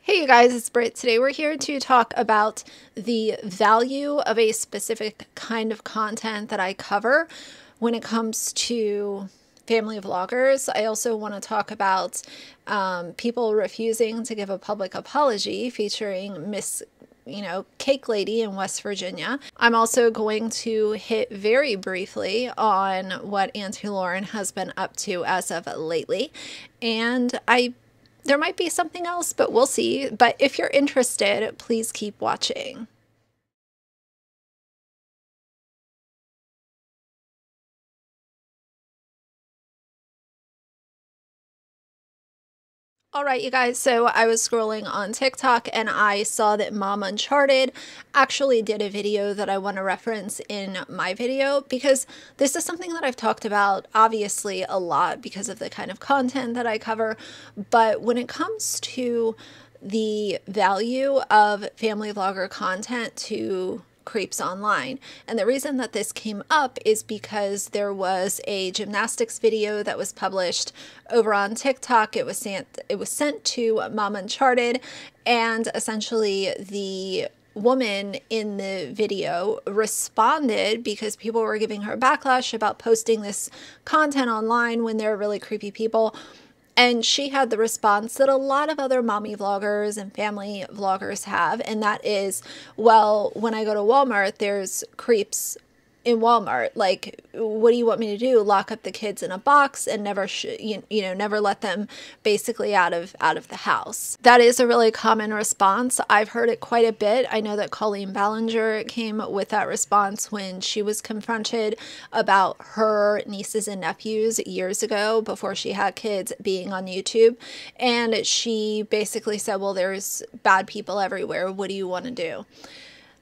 Hey you guys, it's Britt. Today we're here to talk about the value of a specific kind of content that I cover when it comes to family vloggers. I also want to talk about people refusing to give a public apology featuring Miss Cake Lady in West Virginia. I'm also going to hit very briefly on what Aunty Lauren has been up to as of lately. And there might be something else, but we'll see. But if you're interested, please keep watching. All right, you guys, so I was scrolling on TikTok and I saw that Mom Uncharted actually did a video that I want to reference in my video because this is something that I've talked about obviously a lot because of the kind of content that I cover. But when it comes to the value of family vlogger content to creeps online. And the reason that this came up is because there was a gymnastics video that was published over on TikTok. It was sent to Mom Uncharted, and essentially the woman in the video responded because people were giving her backlash about posting this content online when they're really creepy people. And she had the response that a lot of other mommy vloggers and family vloggers have, and that is, well, when I go to Walmart, there's creeps in Walmart. Like, what do you want me to do? Lock up the kids in a box and never never let them basically out of the house. That is a really common response. I've heard it quite a bit. I know that Colleen Ballinger came with that response when she was confronted about her nieces and nephews years ago before she had kids being on YouTube, and she basically said, well, there's bad people everywhere. What do you want to do?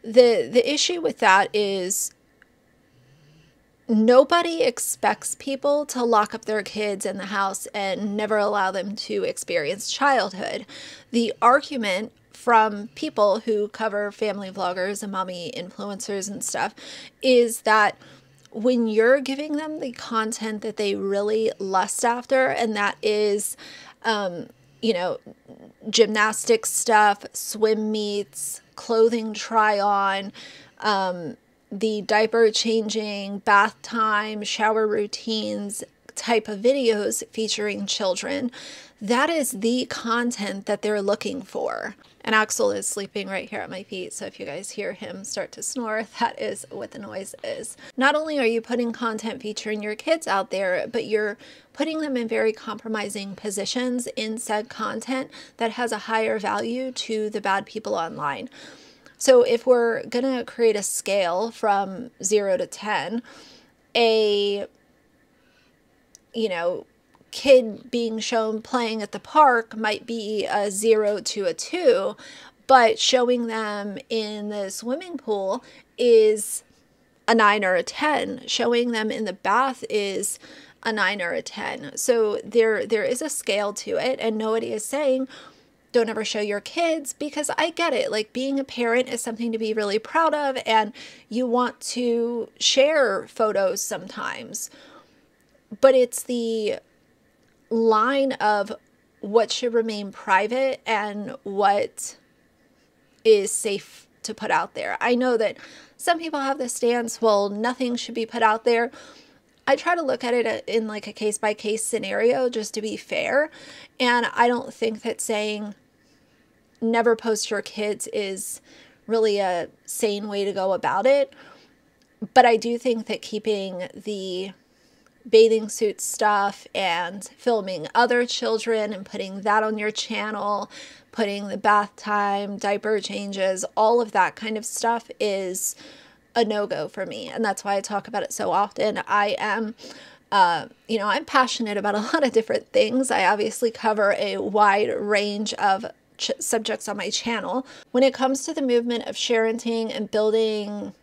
The issue with that is nobody expects people to lock up their kids in the house and never allow them to experience childhood. The argument from people who cover family vloggers and mommy influencers and stuff is that when you're giving them the content that they really lust after, and that is, gymnastics stuff, swim meets, clothing try on, the diaper changing, bath time, shower routines type of videos featuring children, that is the content that they're looking for. And Axel is sleeping right here at my feet, so if you guys hear him start to snore, that is what the noise is. Not only are you putting content featuring your kids out there, but you're putting them in very compromising positions in said content that has a higher value to the bad people online. So if we're going to create a scale from 0 to 10, a, kid being shown playing at the park might be a 0 to a 2, but showing them in the swimming pool is a 9 or a 10. Showing them in the bath is a 9 or a 10. So there is a scale to it, and nobody is saying don't ever show your kids, because I get it. Like, being a parent is something to be really proud of, and you want to share photos sometimes. But it's the line of what should remain private and what is safe to put out there. I know that some people have the stance, well, nothing should be put out there. I try to look at it in like a case-by-case scenario just to be fair. And I don't think that saying never post your kids is really a sane way to go about it. But I do think that keeping the bathing suit stuff and filming other children and putting that on your channel, putting the bath time, diaper changes, all of that kind of stuff is a no-go for me. And that's why I talk about it so often. I am, I'm passionate about a lot of different things. I obviously cover a wide range of subjects on my channel. When it comes to the movement of sharenting and building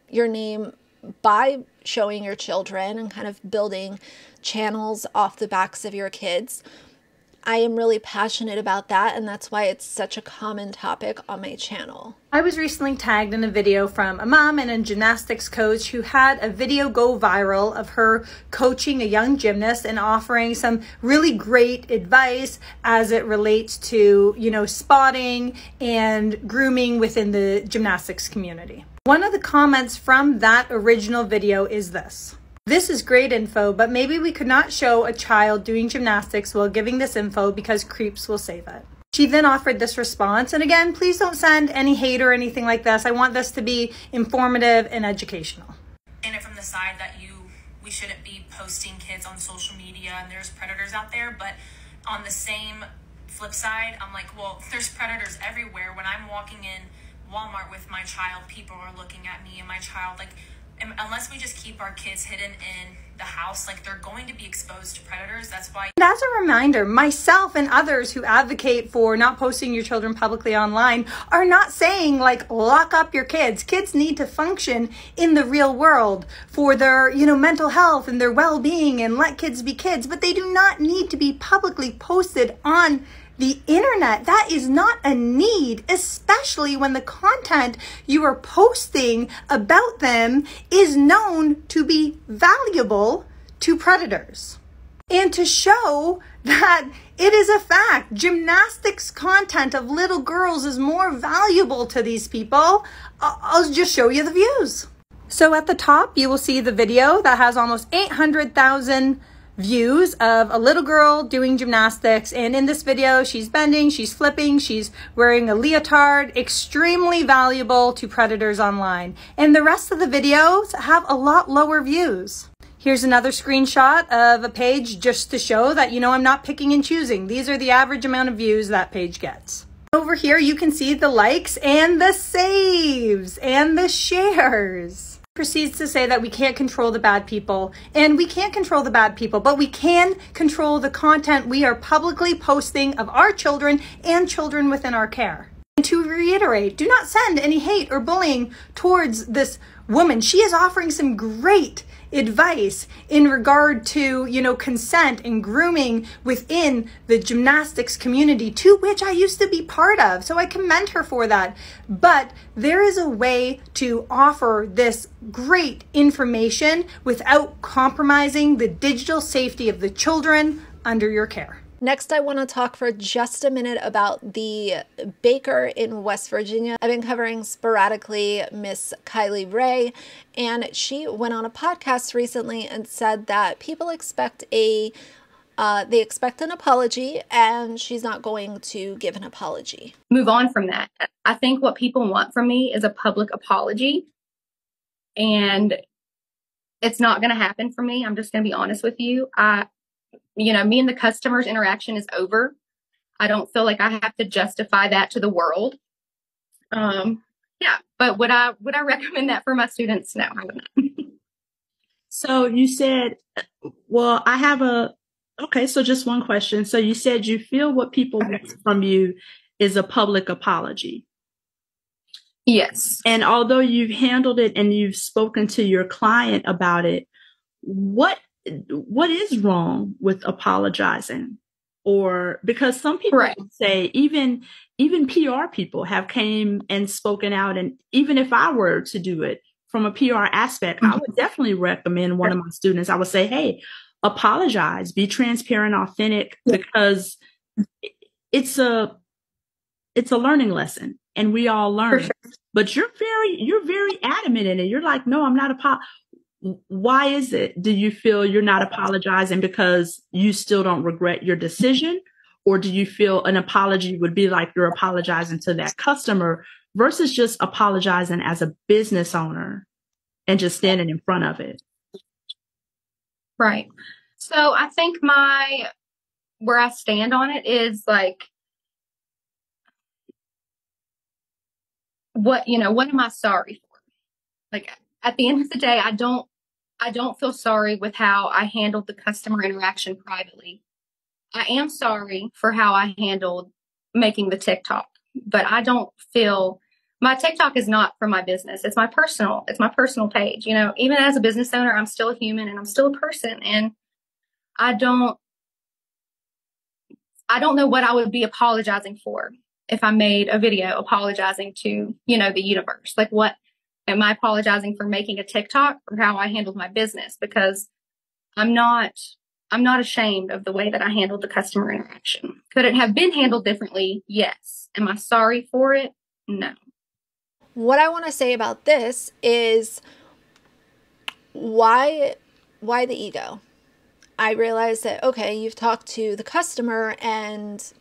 your name by showing your children and kind of building channels off the backs of your kids, I am really passionate about that, and that's why it's such a common topic on my channel. I was recently tagged in a video from a mom and a gymnastics coach who had a video go viral of her coaching a young gymnast and offering some really great advice as it relates to, spotting and grooming within the gymnastics community. One of the comments from that original video is this: "This is great info, but maybe we could not show a child doing gymnastics while giving this info because creeps will save it." She then offered this response, and again, please don't send any hate or anything like this. I want this to be informative and educational. And it from the side that we shouldn't be posting kids on social media and there's predators out there, but on the same flip side, I'm like, well, there's predators everywhere. When I'm walking in Walmart with my child, people are looking at me and my child, unless we just keep our kids hidden in the house, they're going to be exposed to predators. That's why. And as a reminder, myself and others who advocate for not posting your children publicly online are not saying lock up your kids. Kids need to function in the real world for their, mental health and their well-being, and let kids be kids, but they do not need to be publicly posted on the internet. That is not a need, especially when the content you are posting about them is known to be valuable to predators. And to show that it is a fact, gymnastics content of little girls is more valuable to these people, I'll just show you the views. So at the top, you will see the video that has almost 800,000 views of a little girl doing gymnastics, and in this video she's bending, she's flipping, she's wearing a leotard, extremely valuable to predators online. And the rest of the videos have a lot lower views. Here's another screenshot of a page just to show that, I'm not picking and choosing. These are the average amount of views that page gets. Over here you can see the likes and the saves and the shares. Proceeds to say that we can't control the bad people, and we can't control the bad people, but we can control the content we are publicly posting of our children and children within our care. And to reiterate, do not send any hate or bullying towards this woman. She is offering some great advice in regard to, consent and grooming within the gymnastics community, to which I used to be part of. So I commend her for that. But there is a way to offer this great information without compromising the digital safety of the children under your care. Next, I want to talk for just a minute about the baker in West Virginia. I've been covering sporadically Miss Kylie Rae, and she went on a podcast recently and said that people expect an apology, and she's not going to give an apology. Move on from that. I think what people want from me is a public apology, and it's not going to happen for me. I'm just going to be honest with you. Me and the customer's interaction is over. I don't feel like I have to justify that to the world. But would I recommend that for my students? No, I would not. So you said, so just one question. So you said you feel what people want from you is a public apology. Yes. And although you've handled it and you've spoken to your client about it, what is wrong with apologizing? Or because some people say even PR people have came and spoken out, and even if I were to do it from a PR aspect, I would definitely recommend one of my students. I would say, hey, apologize, be transparent, authentic, because it's a learning lesson, and we all learn. Sure. But you're very adamant in it. You're like, no, I'm not Why is it? Do you feel you're not apologizing because you still don't regret your decision? Or do you feel an apology would be like you're apologizing to that customer versus just apologizing as a business owner and just standing in front of it? Right. So I think where I stand on it is what am I sorry for? At the end of the day, I don't feel sorry with how I handled the customer interaction privately. I am sorry for how I handled making the TikTok, but I don't feel my TikTok is not for my business. It's my personal page. Even as a business owner, I'm still a human and I'm still a person. And I I don't know what I would be apologizing for if I made a video apologizing to, you know, the universe. Like, what am I apologizing for, making a TikTok, or how I handled my business? Because I'm not ashamed of the way that I handled the customer interaction. Could it have been handled differently? Yes. Am I sorry for it? No. What I want to say about this is why the ego? I realize that, okay, you've talked to the customer and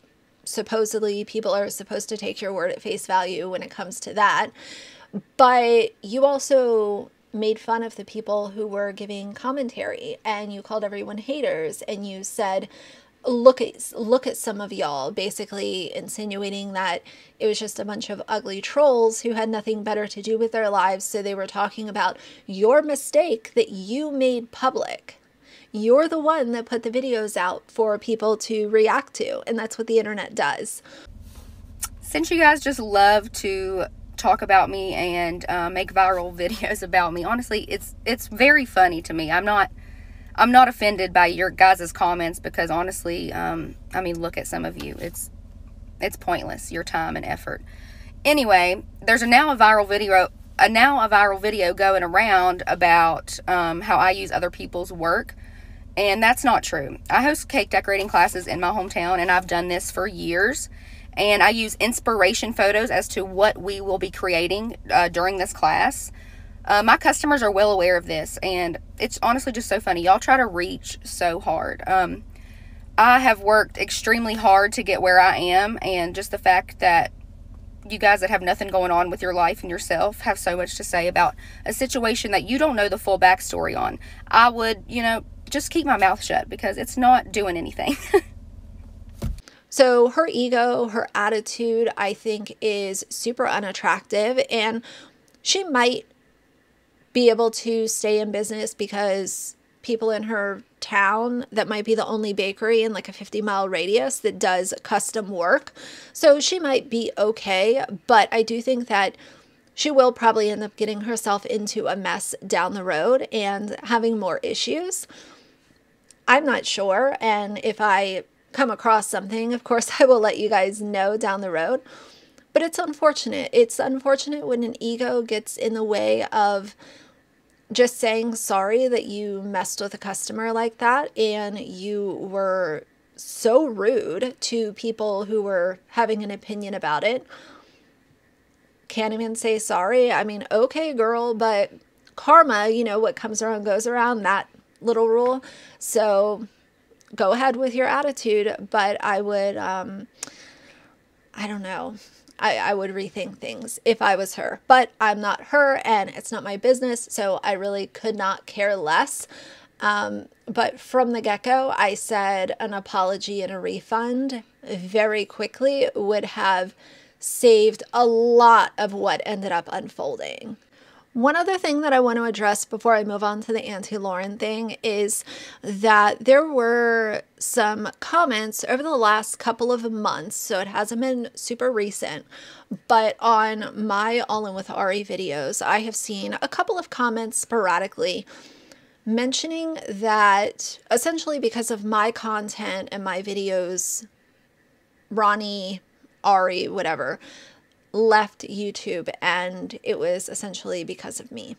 supposedly people are supposed to take your word at face value when it comes to that. But you also made fun of the people who were giving commentary, and you called everyone haters, and you said, look at some of y'all, basically insinuating that it was just a bunch of ugly trolls who had nothing better to do with their lives. So they were talking about your mistake that you made public. You're the one that put the videos out for people to react to, and that's what the internet does. Since you guys just love to talk about me and make viral videos about me, honestly, it's very funny to me. I'm not offended by your guys' comments, because honestly, I mean, look at some of you. It's pointless, your time and effort. Anyway, there's now a viral video going around about how I use other people's work. And that's not true. I host cake decorating classes in my hometown, and I've done this for years. And I use inspiration photos as to what we will be creating during this class. My customers are well aware of this, and it's honestly just so funny. Y'all try to reach so hard. I have worked extremely hard to get where I am, and just the fact that you guys that have nothing going on with your life and yourself have so much to say about a situation that you don't know the full backstory on. I would, just keep my mouth shut, because it's not doing anything. So her ego, her attitude, I think, is super unattractive, and she might be able to stay in business because people in her town, that might be the only bakery in like a 50-mile radius that does custom work. So she might be okay, but I do think that she will probably end up getting herself into a mess down the road and having more issues. I'm not sure, and if I come across something, of course, I will let you guys know down the road. But it's unfortunate. It's unfortunate when an ego gets in the way of just saying sorry that you messed with a customer like that, and you were so rude to people who were having an opinion about it. Can't even say sorry. I mean, okay, girl, but karma, what comes around goes around, that little rule. So go ahead with your attitude, but I would, I don't know. I would rethink things if I was her, but I'm not her, and it's not my business, so I really could not care less. But from the get-go, I said an apology and a refund very quickly would have saved a lot of what ended up unfolding. One other thing that I want to address before I move on to the Aunty Lauren thing is that there were some comments over the last couple of months, so it hasn't been super recent, but on my AllinwithAri videos, I have seen a couple of comments sporadically mentioning that essentially because of my content and my videos, Ronnie, Ari, whatever, left YouTube, and it was essentially because of me.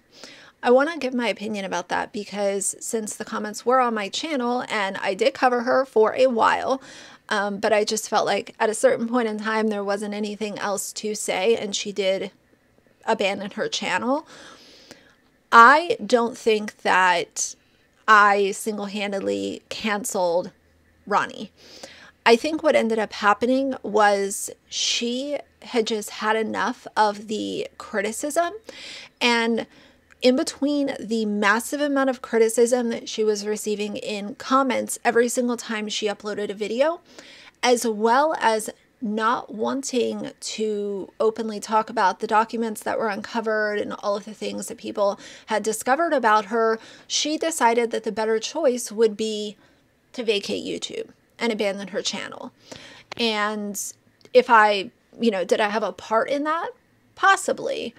I want to give my opinion about that, because since the comments were on my channel, and I did cover her for a while, but I just felt like at a certain point in time there wasn't anything else to say, and she did abandon her channel. I don't think that I single-handedly canceled Ronnie. I think what ended up happening was she had just had enough of the criticism, and in between the massive amount of criticism that she was receiving in comments every single time she uploaded a video, as well as not wanting to openly talk about the documents that were uncovered and all of the things that people had discovered about her, she decided that the better choice would be to vacate YouTube and abandon her channel. And if I, did I have a part in that? Possibly.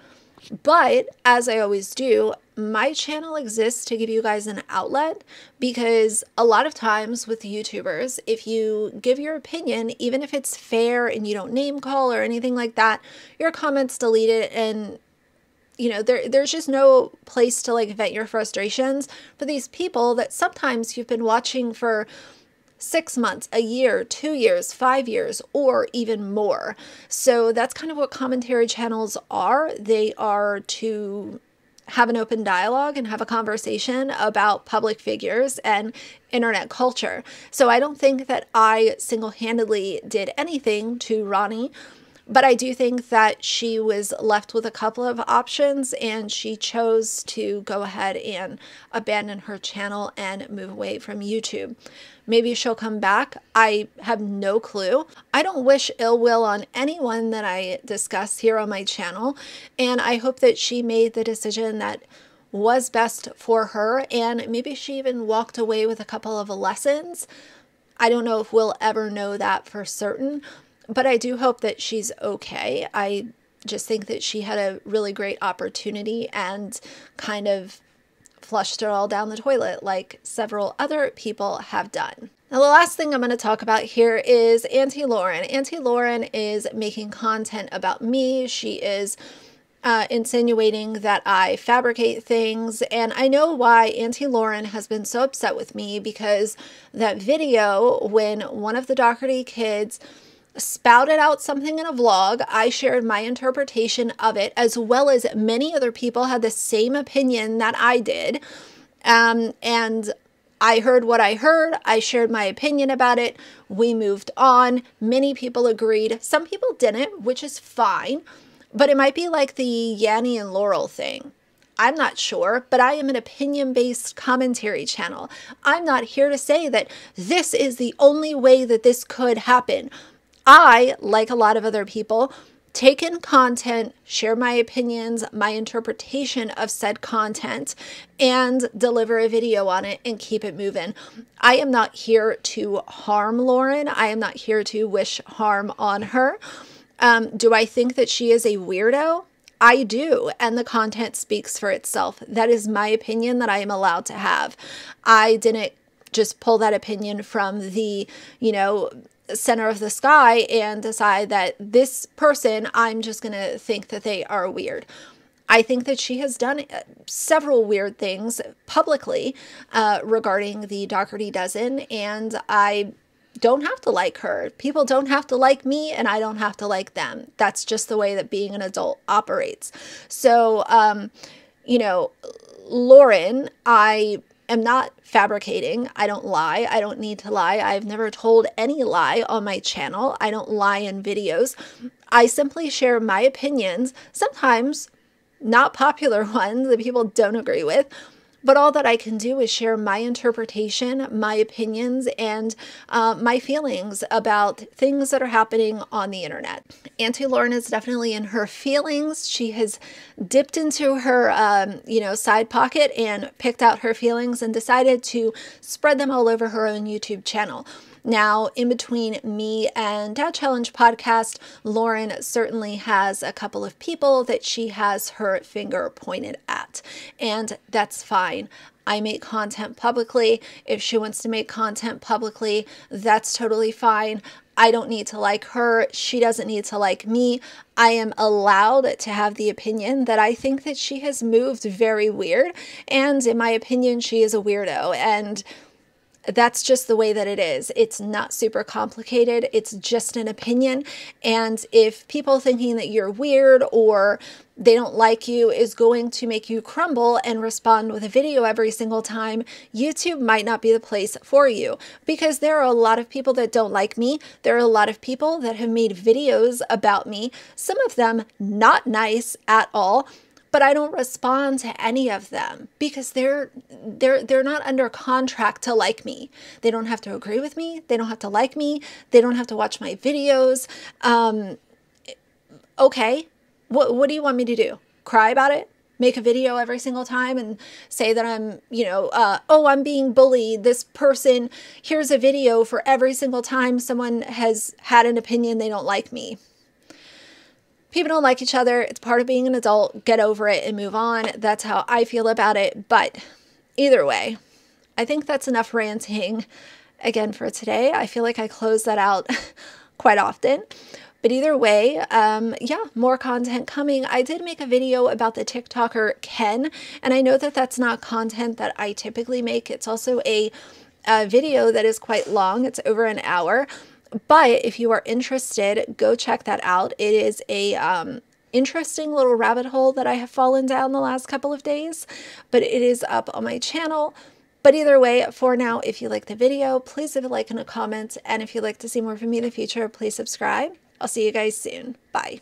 But as I always do, my channel exists to give you guys an outlet, because a lot of times with YouTubers, if you give your opinion, even if it's fair and you don't name call or anything like that, your comment's deleted, and you know, there's just no place to like vent your frustrations for these people that sometimes you've been watching for 6 months, a year, 2 years, 5 years, or even more. So that's kind of what commentary channels are. They are to have an open dialogue and have a conversation about public figures and internet culture. So I don't think that I single-handedly did anything to Ronnie, but I do think that she was left with a couple of options, and she chose to go ahead and abandon her channel and move away from YouTube. Maybe she'll come back. I have no clue. I don't wish ill will on anyone that I discuss here on my channel, and I hope that she made the decision that was best for her, and maybe she even walked away with a couple of lessons. I don't know if we'll ever know that for certain, but I do hope that she's okay. I just think that she had a really great opportunity and kind of flushed it all down the toilet like several other people have done. Now, the last thing I'm going to talk about here is Aunty Lauren. Aunty Lauren is making content about me. She is insinuating that I fabricate things, and I know why Aunty Lauren has been so upset with me, because that video when one of the Dougherty kids spouted out something in a vlog, I shared my interpretation of it, as well as many other people had the same opinion that I did. And I heard what I heard. I shared my opinion about it. We moved on. Many people agreed. Some people didn't, which is fine. But it might be like the Yanni and Laurel thing. I'm not sure, but I am an opinion-based commentary channel. I'm not here to say that this is the only way that this could happen. I, like a lot of other people, take in content, share my opinions, my interpretation of said content, and deliver a video on it and keep it moving. I am not here to harm Lauren. I am not here to wish harm on her. Do I think that she is a weirdo? I do, and the content speaks for itself. That is my opinion that I am allowed to have. I didn't just pull that opinion from the, center of the sky and decide that this person, I'm just going to think that they are weird. I think that she has done several weird things publicly regarding the Dougherty Dozen, and I don't have to like her. People don't have to like me, and I don't have to like them. That's just the way that being an adult operates. So, Lauren, I am not fabricating. I don't lie. I don't need to lie. I've never told any lie on my channel. I don't lie in videos. I simply share my opinions, sometimes not popular ones that people don't agree with, but all that I can do is share my interpretation, my opinions, and my feelings about things that are happening on the internet. Aunty Lauren is definitely in her feelings. She has dipped into her, side pocket and picked out her feelings and decided to spread them all over her own YouTube channel. Now, in between me and Dad Challenge podcast, Lauren certainly has a couple of people that she has her finger pointed at, and that's fine. I make content publicly. If she wants to make content publicly, that's totally fine. I don't need to like her. She doesn't need to like me. I am allowed to have the opinion that I think that she has moved very weird, and in my opinion, she is a weirdo, and that's just the way that it is. It's not super complicated. It's just an opinion. And if people thinking that you're weird or they don't like you is going to make you crumble and respond with a video every single time, YouTube might not be the place for you, because there are a lot of people that don't like me. There are a lot of people that have made videos about me, some of them not nice at all, but I don't respond to any of them because they're not under contract to like me. They don't have to agree with me. They don't have to like me. They don't have to watch my videos. Okay, what do you want me to do? Cry about it? Make a video every single time and say that I'm, I'm being bullied. This person, here's a video for every single time someone has had an opinion they don't like me. people don't like each other. It's part of being an adult. Get over it and move on. That's how I feel about it. But either way, I think that's enough ranting again for today. I feel like I close that out quite often. But either way, yeah, more content coming. I did make a video about the TikToker Ken, and I know that that's not content that I typically make. It's also a video that is quite long. It's over an hour. But if you are interested, go check that out. It is a interesting little rabbit hole that I have fallen down the last couple of days, but it is up on my channel. But either way, for now, if you like the video, please leave a like and a comment. And if you'd like to see more from me in the future, please subscribe. I'll see you guys soon. Bye.